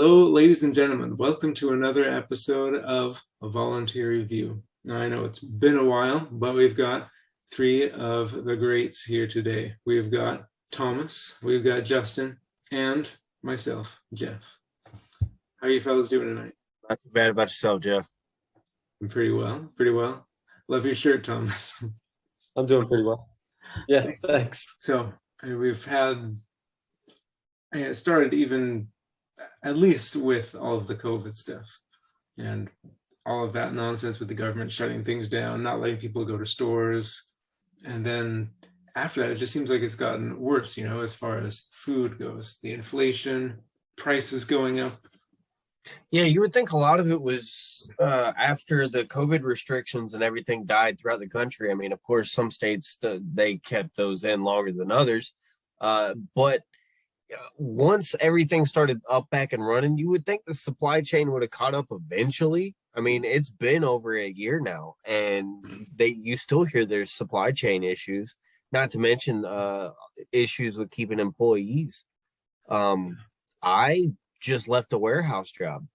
Hello, ladies and gentlemen. Welcome to another episode of A Voluntary View. Now, I know it's been a while, but we've got three of the greats here today. We've got Thomas, we've got Justin, and myself, Jeff. How are you fellas doing tonight? Not too bad about yourself, Jeff. I'm pretty well, pretty well. Love your shirt, Thomas. I'm doing pretty well. Yeah, thanks. So we've had, it started even at least with all of the COVID stuff and all of that nonsense with the government shutting things down, not letting people go to stores. And then after that, it just seems like it's gotten worse, as far as food goes, the inflation, prices going up. Yeah, you would think a lot of it was after the COVID restrictions and everything died throughout the country. I mean, of course, some states, they kept those in longer than others. But once everything started up back and running, you would think the supply chain would have caught up eventually. I mean, it's been over a year now, and you still hear there's supply chain issues, not to mention issues with keeping employees. I just left a warehouse job,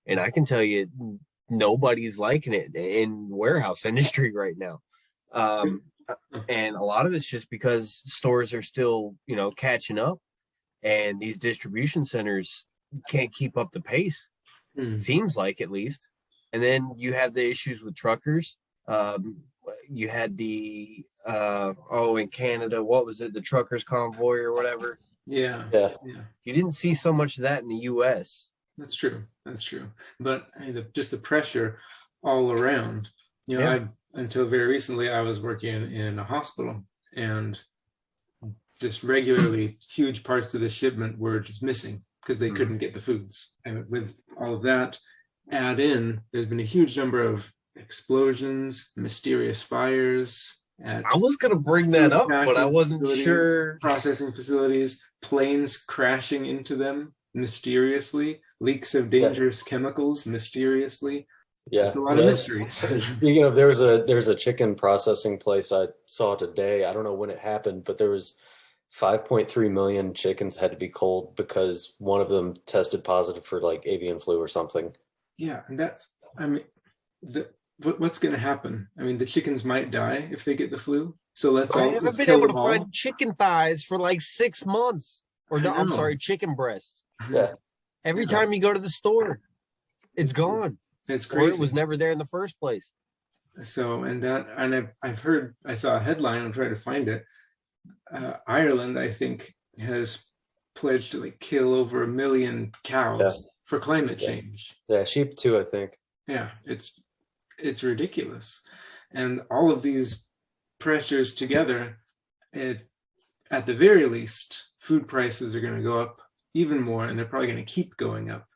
and I can tell you nobody's liking it in warehouse industry right now. And a lot of it's just because stores are still, catching up, and these distribution centers can't keep up the pace. Seems like, at least. And then you have the issues with truckers. You had the in Canada, what was it, the truckers convoy or whatever. Yeah. You didn't see so much of that in the US. That's true. But just the pressure all around. Until very recently, I was working in a hospital, and just regularly huge parts of the shipment were just missing because they couldn't get the foods. And with all of that, there's been a huge number of explosions, mysterious fires. I was going to bring that up, but I wasn't sure. Processing facilities, planes crashing into them mysteriously, leaks of dangerous chemicals mysteriously. Yeah, there's a lot of mysteries. Speaking of, there's a chicken processing place I saw today. I don't know when it happened, but there was 5.3 million chickens had to be culled because one of them tested positive for like avian flu or something. Yeah, and what's going to happen? I mean, the chickens might die if they get the flu. So let's haven't been able to find chicken thighs for like 6 months. Or no, I'm sorry, chicken breasts. Yeah. Every time you go to the store, it's gone. It's crazy. Or it was never there in the first place. So, I saw a headline, I'm trying to find it. Ireland, I think, has pledged to kill over 1 million cows for climate change. Yeah, sheep too, I think. Yeah, it's ridiculous. And all of these pressures together, at the very least, food prices are going to go up even more, and they're probably going to keep going up.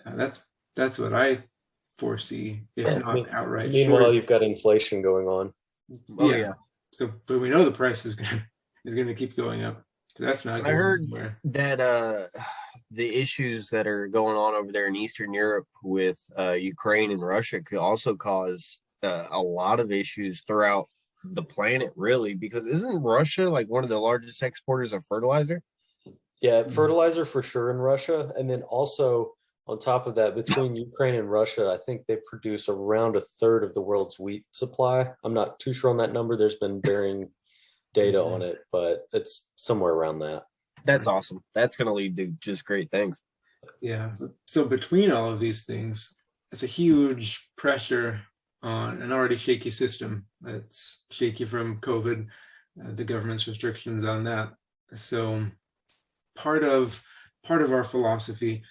That's what I foresee, if not outright. Meanwhile, you've got inflation going on. Yeah. So, but we know the price is going to keep going up. That's not good. I heard that the issues that are going on over there in Eastern Europe with Ukraine and Russia could also cause a lot of issues throughout the planet, really, because isn't Russia like one of the largest exporters of fertilizer? Yeah, fertilizer for sure in Russia. And then also on top of that, between Ukraine and Russia, I think they produce around a third of the world's wheat supply. I'm not too sure on that number. There's been varying data on it, but it's somewhere around that. That's awesome. That's going to lead to just great things. Yeah. So between all of these things, it's a huge pressure on an already shaky system. It's shaky from COVID, the government's restrictions on that. So part of our philosophy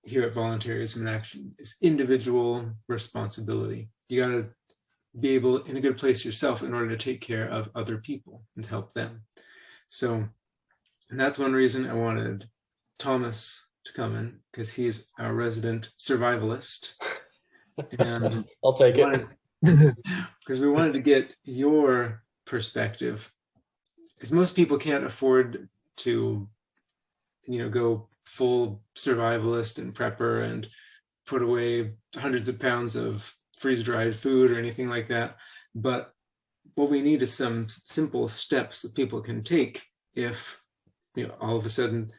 here at Voluntaryism in Action is individual responsibility. You got to be able in a good place yourself in order to take care of other people and help them. So, and that's one reason I wanted Thomas to come in, because he's our resident survivalist. And I'll take it. Because we wanted to get your perspective, because most people can't afford to, go full survivalist and prepper and put away hundreds of pounds of freeze-dried food or anything like that. But what we need is some simple steps that people can take if all of a sudden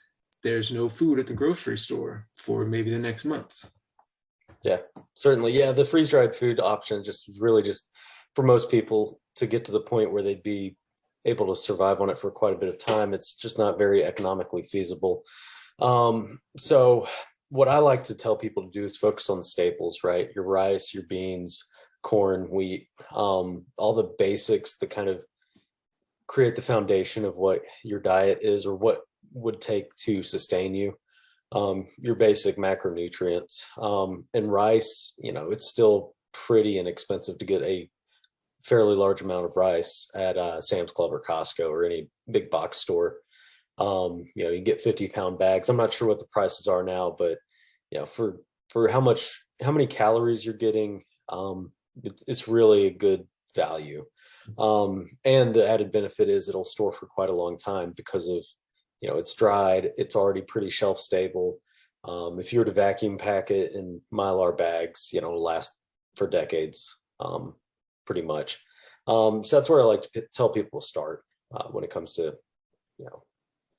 there's no food at the grocery store for maybe the next month. Yeah, certainly. Yeah, the freeze dried food option just is really just for most people to get to the point where they'd be able to survive on it for quite a bit of time. It's just not very economically feasible. So what I like to tell people to do is focus on the staples, right? Your rice, your beans, corn, wheat, all the basics that kind of create the foundation of what your diet is or what would take to sustain you. Your basic macronutrients. And rice, it's still pretty inexpensive to get a fairly large amount of rice at Sam's Club or Costco or any big box store. You can get 50-pound bags. I'm not sure what the prices are now, but for how many calories you're getting, it's really a good value. And the added benefit is it'll store for quite a long time because of it's dried, it's already pretty shelf stable. If you were to vacuum pack it in Mylar bags, it'll last for decades, pretty much. So that's where I like to tell people to start when it comes to,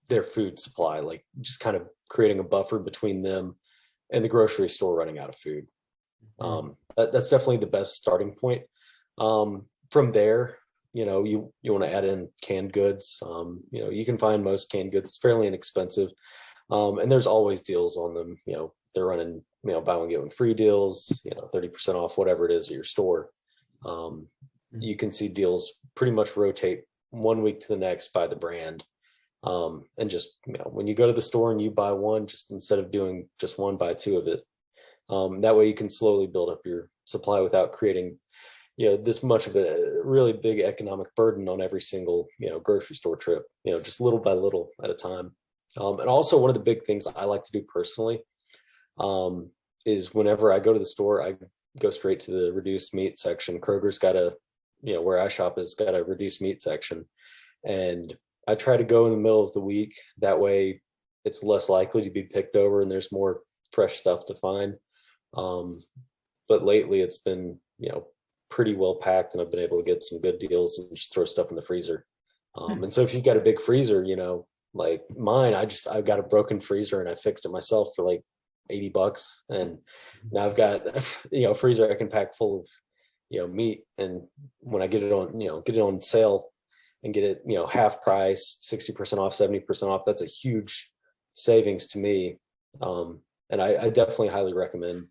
their food supply, like just kind of creating a buffer between them and the grocery store running out of food. That's definitely the best starting point. From there, you want to add in canned goods. You can find most canned goods fairly inexpensive. And there's always deals on them. They're running, buy one, get one free deals, 30% off, whatever it is at your store. You can see deals pretty much rotate 1 week to the next by the brand. And just, when you go to the store and you buy one, just instead of doing just one, buy two of it. That way you can slowly build up your supply without creating this much of a really big economic burden on every single, grocery store trip, just little by little at a time. And also one of the big things I like to do personally, is whenever I go to the store, I go straight to the reduced meat section. Kroger's got where I shop has got a reduced meat section. And I try to go in the middle of the week. That way it's less likely to be picked over and there's more fresh stuff to find. But lately it's been, pretty well packed and I've been able to get some good deals and just throw stuff in the freezer. And so if you've got a big freezer, like mine, I've got a broken freezer and I fixed it myself for like $80. And now I've got, a freezer I can pack full of, meat. And when I get it on sale and get it, half price, 60% off, 70% off, that's a huge savings to me. And I definitely highly recommend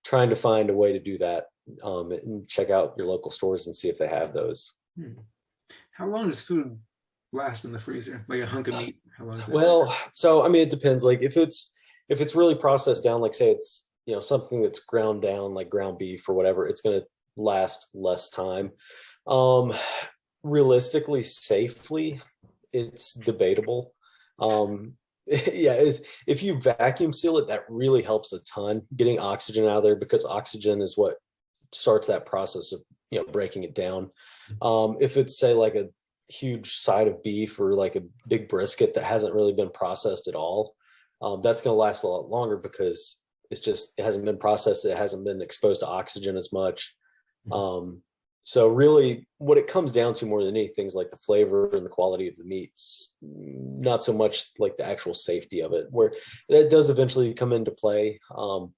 trying to find a way to do that. And check out your local stores and see if they have those. How long does food last in the freezer? Like a hunk of meat? How long is it? Well, so it depends. Like if it's really processed down, like say it's something that's ground down, like ground beef or whatever, it's going to last less time. Realistically, safely, it's debatable. If you vacuum seal it, that really helps a ton, getting oxygen out of there, because oxygen is what starts that process of breaking it down. If it's say like a huge side of beef or like a big brisket that hasn't really been processed at all, that's going to last a lot longer because it hasn't been processed, it hasn't been exposed to oxygen as much. So really what it comes down to more than anything is like the flavor and the quality of the meat, not so much like the actual safety of it, where that does eventually come into play,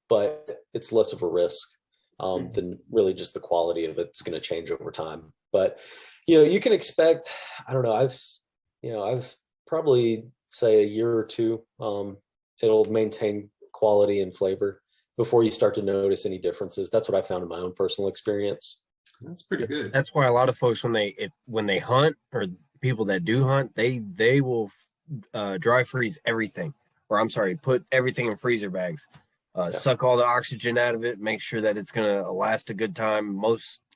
but it's less of a risk than really just the quality of it's going to change over time. But, you can expect, I don't know, I've probably say a year or two, it'll maintain quality and flavor before you start to notice any differences. That's what I found in my own personal experience. That's pretty good. That's why a lot of folks, when they hunt, or people that do hunt, they will dry freeze everything, or I'm sorry, put everything in freezer bags. Suck all the oxygen out of it, make sure that it's going to last a good time.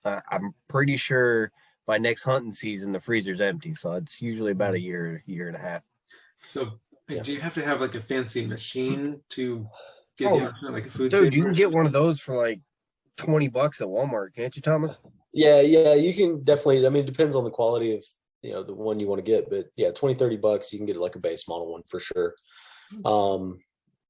I'm pretty sure by next hunting season, the freezer's empty. So it's usually about a year and a half. So do you have to have like a fancy machine to get like a food dude, saver? You can get one of those for like $20 at Walmart, can't you, Thomas? Yeah, you can definitely. It depends on the quality of the one you want to get, but yeah, $20-$30 you can get like a base model one for sure.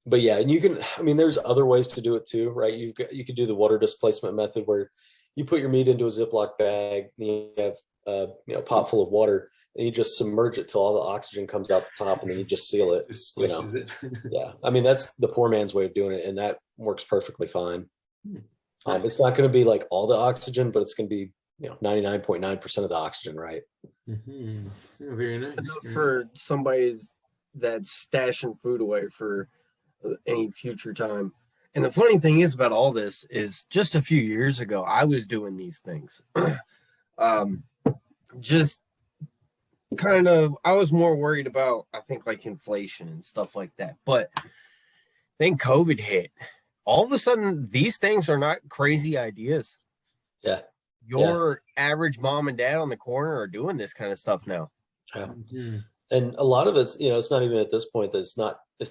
But yeah, and you can, there's other ways to do it too, right? You could do the water displacement method where you put your meat into a Ziploc bag, and you have pot full of water, and you just submerge it till all the oxygen comes out the top, and then you just seal it. Just You know, squishes it. yeah. I mean, that's the poor man's way of doing it, and that works perfectly fine. It's not going to be like all the oxygen, but it's going to be 99.9% of the oxygen, right? Mhm. Oh, very nice. Enough Very for somebody that's stashing food away for any future time. And the funny thing is about all this is just a few years ago, I was doing these things. Just kind of, I was more worried about, I think, like inflation and stuff like that. But then COVID hit. All of a sudden, these things are not crazy ideas. Yeah. Your average mom and dad on the corner are doing this kind of stuff now. Yeah. Mhm. And a lot of it's, it's not even at this point that it's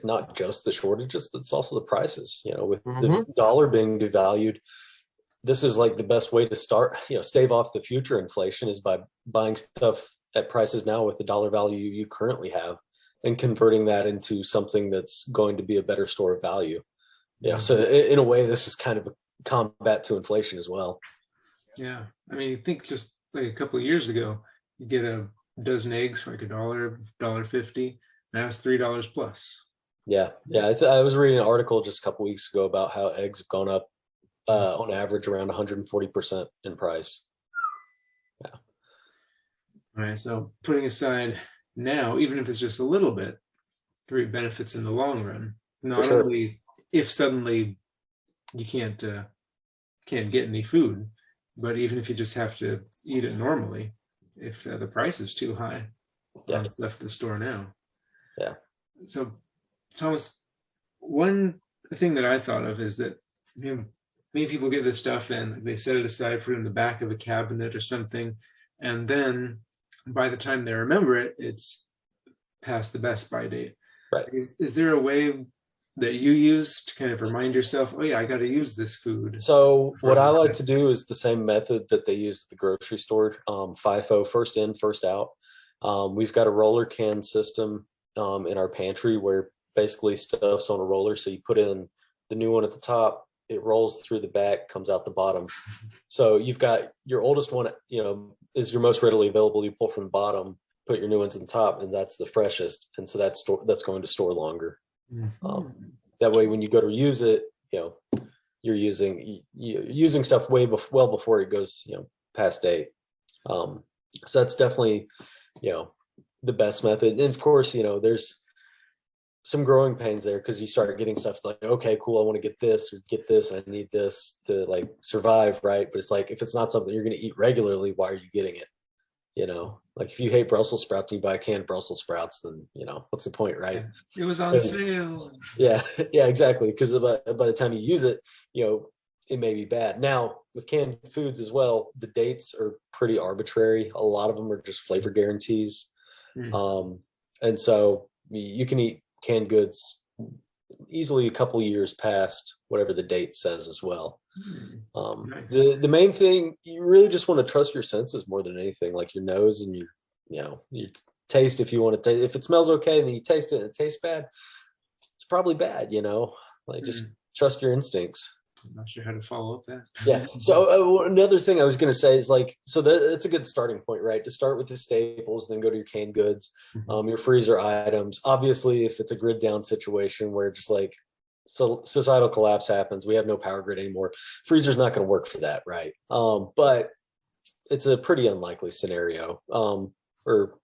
not just the shortages, but it's also the prices. With the dollar being devalued, this is like the best way to start, stave off the future inflation is by buying stuff at prices now with the dollar value you currently have and converting that into something that's going to be a better store of value. Yeah. So in a way, this is kind of a combat to inflation as well. Yeah. I mean, you think just like a couple of years ago, you get a dozen eggs for like $1.50. Now it's $3 plus. Yeah. Yeah. I was reading an article just a couple weeks ago about how eggs have gone up on average around 140% in price. Yeah. All right. So putting aside now, even if it's just a little bit, great benefits in the long run. Not only if suddenly you can't get any food, but even if you just have to eat it normally, if the price is too high on stuff at the store now. Yeah. So, Thomas, one thing that I thought of is that many people get this stuff and they set it aside, put it in the back of a cabinet or something, and then by the time they remember it, it's past the best by date. Right. Is there a way that you use to kind of remind yourself, oh yeah, I got to use this food? So what I like to do is the same method that they use at the grocery store, FIFO, first in, first out. We've got a roller can system in our pantry where basically stuff's on a roller. So you put in the new one at the top, it rolls through the back, comes out the bottom. So you've got your oldest one, is your most readily available. You pull from the bottom, put your new ones in the top, and that's the freshest. And so that's going to store longer. That way, when you go to use it, you're using stuff well before it goes, past date. So that's definitely, the best method. And of course, there's some growing pains there because you start getting stuff like, okay, cool, I want to get this, I need this to like survive, right? But it's like, if it's not something you're going to eat regularly, why are you getting it? Like if you hate Brussels sprouts and you buy canned Brussels sprouts, then what's the point, right? It was on sale. Yeah, exactly. Because by the time you use it, it may be bad. Now with canned foods as well, the dates are pretty arbitrary. A lot of them are just flavor guarantees. And so you can eat canned goods easily a couple years past whatever the date says as well. Nice. The main thing, you really just want to trust your senses more than anything, like your nose and your taste. If you want to taste, if it smells okay, then you taste it and it tastes bad, it's probably bad, just trust your instincts. I'm not sure how to follow up that. Yeah. So another thing I was going to say is it's a good starting point, right? To start with the staples, then go to your canned goods, your freezer items. Obviously, if it's a grid down situation where just like societal collapse happens, we have no power grid anymore, freezer's not going to work for that, right? But it's a pretty unlikely scenario, or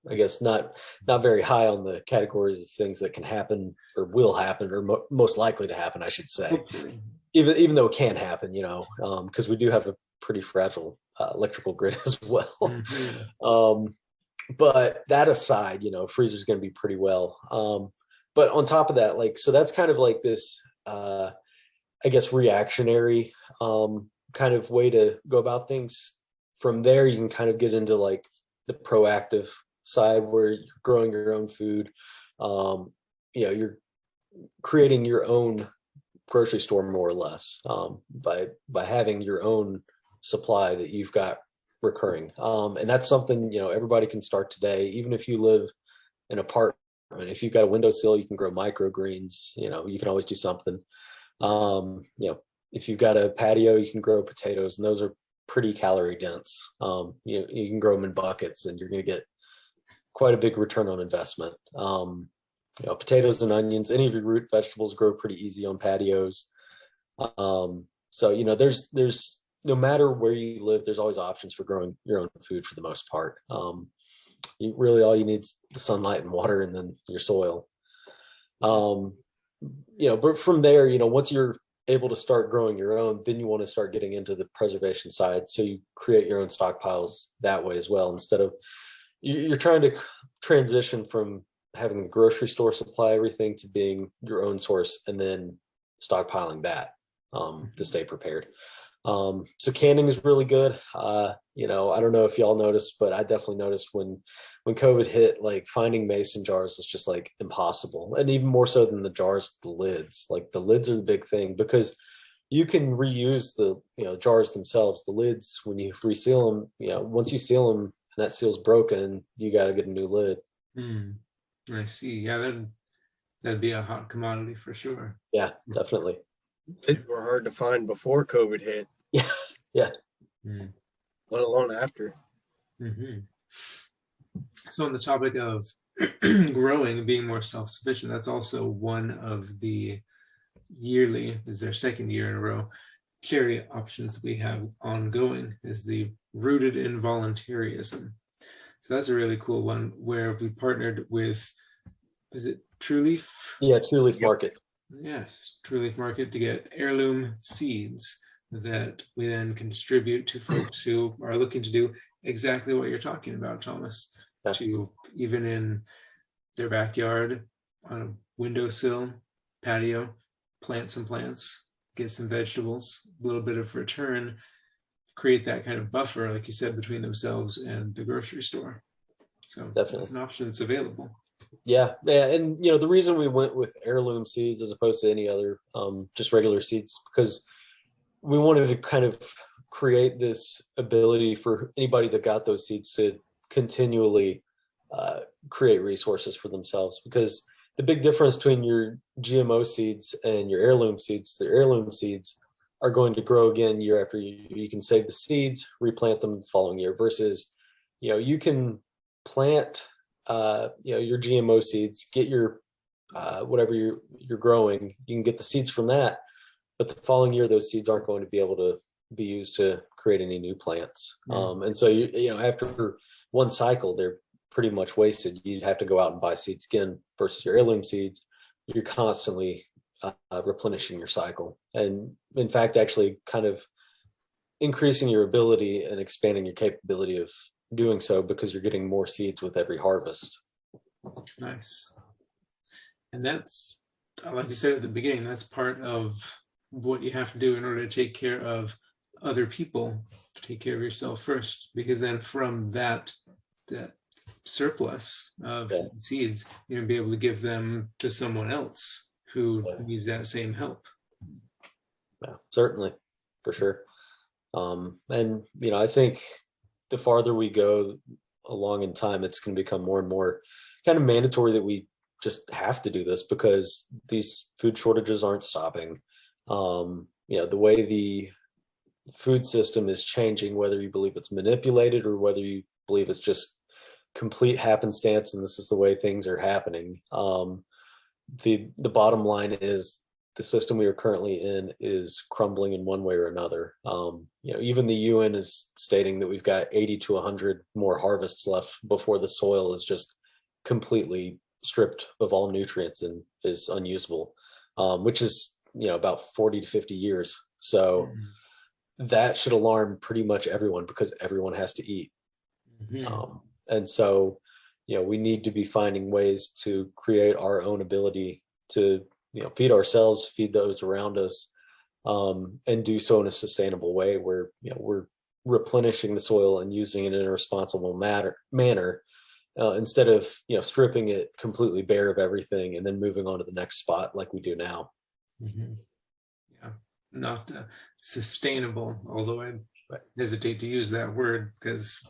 I guess not very high on the categories of things that can happen or will happen or most likely to happen, I should say. Hopefully. Even though it can happen, because we do have a pretty fragile electrical grid as well. But that aside, freezer's going to be pretty well. But on top of that, so that's kind of like this, I guess, reactionary kind of way to go about things. From there, you can kind of get into like the proactive side where you're growing your own food. You're creating your own grocery store more or less by having your own supply that you've got recurring. And that's something, everybody can start today, even if you live in an apartment. If you've got a windowsill, you can grow microgreens. You can always do something. If you've got a patio, you can grow potatoes, and those are pretty calorie dense. You can grow them in buckets, and you're going to get quite a big return on investment. Potatoes and onions, any of your root vegetables grow pretty easy on patios. So there's no matter where you live, there's always options for growing your own food for the most part. All you need is the sunlight and water, and then your soil. But from there, once you're able to start growing your own, then you want to start getting into the preservation side. So you create your own stockpiles that way as well. Instead of you're trying to transition from having the grocery store supply everything to being your own source, and then stockpiling that to stay prepared. So canning is really good. I don't know if y'all noticed, but I definitely noticed when COVID hit, like finding mason jars was just like impossible. And even more so than the jars, the lids. Like the lids are the big thing, because you can reuse the jars themselves. The lids, when you reseal them, once you seal them and that seal's broken, you got to get a new lid. I see. Yeah, that'd be a hot commodity for sure. Yeah, definitely. Lids were hard to find before COVID hit. Yeah. Let alone after. So on the topic of growing, being more self-sufficient, that's also one of the yearly, is their second year in a row, charity options that we have ongoing, is the Rooted in Voluntaryism. So that's a really cool one, where we partnered with, is it True Leaf? Yeah, True Leaf Market. Yes, True Leaf Market, to get heirloom seeds that we then can distribute to folks who are looking to do exactly what you're talking about, Thomas. Yeah. To even in their backyard, on a windowsill, patio, plant some plants, get some vegetables, a little bit of return, create that kind of buffer, like you said, between themselves and the grocery store. So Definitely. That's an option that's available. Yeah, and the reason we went with heirloom seeds as opposed to any other just regular seeds, because we wanted to kind of create this ability for anybody that got those seeds to continually create resources for themselves. Because the big difference between your GMO seeds and your heirloom seeds, the heirloom seeds are going to grow again year after year. You can save the seeds, replant them the following year, versus you can plant your GMO seeds, get your whatever you're growing, you can get the seeds from that, but the following year those seeds aren't going to be able to be used to create any new plants. And so after one cycle, they're pretty much wasted. You'd have to go out and buy seeds again. Versus your heirloom seeds, you're constantly replenishing your cycle, and in fact actually kind of increasing your ability and expanding your capability of doing so, because you're getting more seeds with every harvest. Nice. And that's, like you said at the beginning, that's part of what you have to do in order to take care of other people, to take care of yourself first, because then from that surplus of seeds, you're going to be able to give them to someone else who needs that same help. Yeah, certainly, for sure. And I think the farther we go along in time, it's going to become more and more kind of mandatory that we just have to do this, because these food shortages aren't stopping. The way the food system is changing, whether you believe it's manipulated or whether you believe it's just complete happenstance and this is the way things are happening, the bottom line is the system we are currently in is crumbling in one way or another. Even the UN is stating that we've got 80 to 100 more harvests left before the soil is just completely stripped of all nutrients and is unusable, which is about 40 to 50 years. So that should alarm pretty much everyone, because everyone has to eat. And so we need to be finding ways to create our own ability to feed ourselves, feed those around us, and do so in a sustainable way where we're replenishing the soil and using it in a responsible manner, instead of stripping it completely bare of everything and then moving on to the next spot like we do now. Yeah, not sustainable, although I hesitate to use that word, because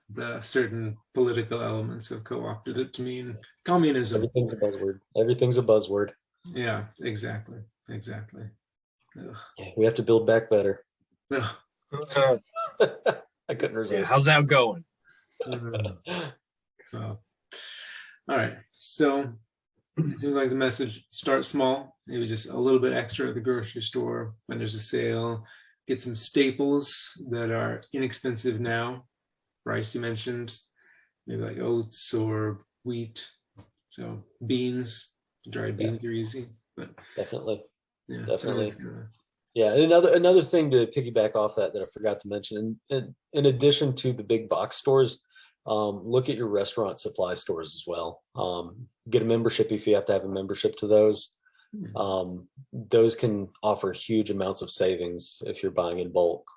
the certain political elements have co-opted it to mean communism. Everything's a buzzword. Yeah, exactly. Ugh. Yeah, we have to build back better. Ugh. I couldn't Yeah, resist. how's that going? Well, all right. So it seems like the message: start small, maybe just a little bit extra at the grocery store when there's a sale. Get some staples that are inexpensive now. Rice, you mentioned, maybe like oats or wheat. So beans, dried Yeah. beans are easy, but Definitely. yeah, Definitely. something's gonna. Yeah, and another thing to piggyback off that I forgot to mention, in addition to the big box stores, look at your restaurant supply stores as well. Get a membership if you have to have a membership to those. Those can offer huge amounts of savings if you're buying in bulk.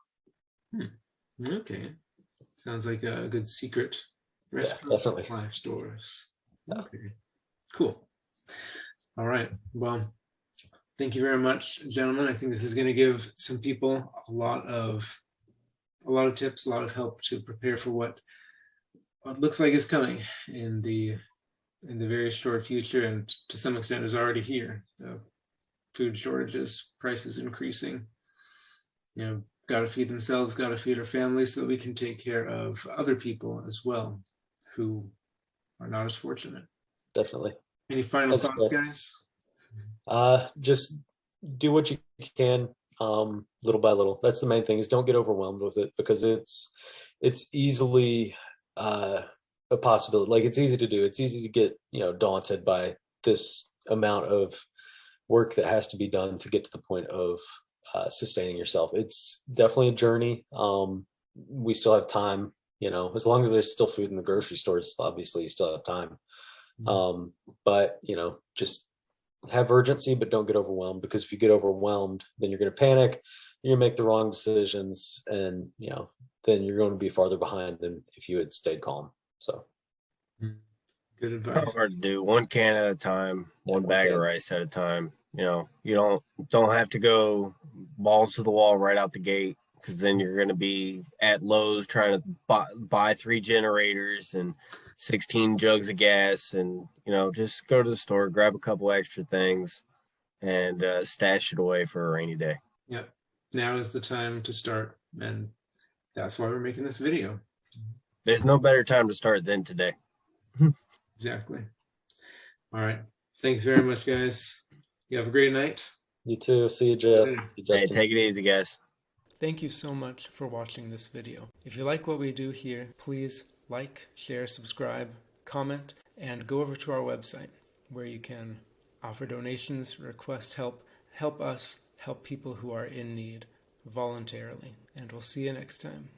Okay, sounds like a good secret Yeah, restaurant definitely. supply stores. Yeah. Okay, cool. All right. Well, thank you very much, gentlemen. I think this is going to give some people a lot of tips, a lot of help to prepare for what looks like is coming in the very short future, and to some extent is already here. Food shortages, prices increasing. Got to feed themselves, got to feed our families, so that we can take care of other people as well who are not as fortunate. Definitely. Any final Thanks, thoughts, Jeff. guys? Just do what you can, little by little. That's the main thing, is don't get overwhelmed with it, because it's easily a possibility. Like, it's easy to do. It's easy to get, daunted by this amount of work that has to be done to get to the point of sustaining yourself. It's definitely a journey. We still have time, as long as there's still food in the grocery stores, obviously you still have time. But just have urgency, but don't get overwhelmed, because if you get overwhelmed, then you're going to panic, you're going to make the wrong decisions, and then you're going to be farther behind than if you had stayed calm. So Good advice. Hard to do. One can at a time, one bag of rice at a time. You don't have to go balls to the wall right out the gate, because then you're going to be at Lowe's trying to buy 3 generators and 16 jugs of gas, and just go to the store, grab a couple extra things, and stash it away for a rainy day. Yeah, now is the time to start, and that's why we're making this video. There's no better time to start than today. Exactly. All right. Thanks very much, guys. You have a great night. you too. See you, Jeff. Yeah. See you, Justin. Hey, take it easy, guys. Thank you so much for watching this video. If you like what we do here, please like, share, subscribe, comment, and go over to our website where you can offer donations, request help us help people who are in need voluntarily. And we'll see you next time.